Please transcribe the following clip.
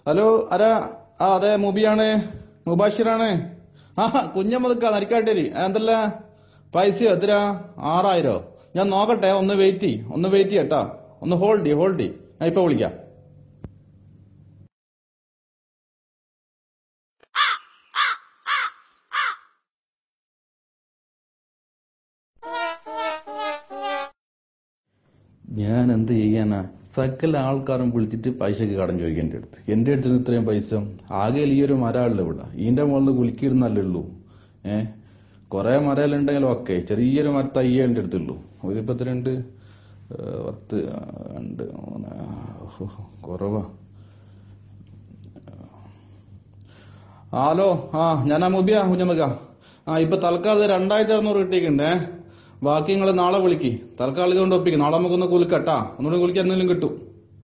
Hello ആരാ? അതെ മുബിയാണ്, മുബാഷിറാണ്. കുഞ്ഞമ്മദക്ക നരിക്കാട്ടേരി. എന്തല്ല പൈസയോ? എത്ര? 6000. ഞാൻ നോക്കട്ടെ, ഒന്ന് വെയിറ്റ് ചെയ്യട്ടാ, ഒന്ന് ഹോൾഡ് ഞാൻ ഇപ്പൊ വിളിക്കാം. ഞാൻ എന്ത് ചെയ്യാനാ? സകല ആൾക്കാരും വിളിച്ചിട്ട് പൈസക്ക് കടം ചോദിക്കും എന്റെ അടുത്ത് ഇത്രയും പൈസ ആകെ ഈ ഒരു മരമല്ല ഇവിടെ. ഇതിന്റെ മുകളിൽ കുലുക്കിയിരുന്നല്ലേ ഉള്ളൂ. കൊറേ മരലുണ്ടെങ്കിലും ഒക്കെ ചെറിയൊരു മരത്ത് അയ്യേ എന്റെ അടുത്തുള്ളൂ. ഒരു 52 10 2 3 കുറവാ. ഹലോ, ഞാനാ മുബിയ കുഞ്ഞമ്മക്ക. ഇപ്പൊ തൽക്കാലം 2600 കിട്ടിയിട്ടുണ്ടേ. ബാക്കി നിങ്ങൾ നാളെ വിളിക്ക്. തൽക്കാലം ഇതുകൊണ്ട് ഒപ്പിക്കും. നാളെ നമുക്കൊന്ന് കുലുക്കട്ടാ, ഒന്നുകൂടി കുലിക്കാൻ എന്തെങ്കിലും കിട്ടും.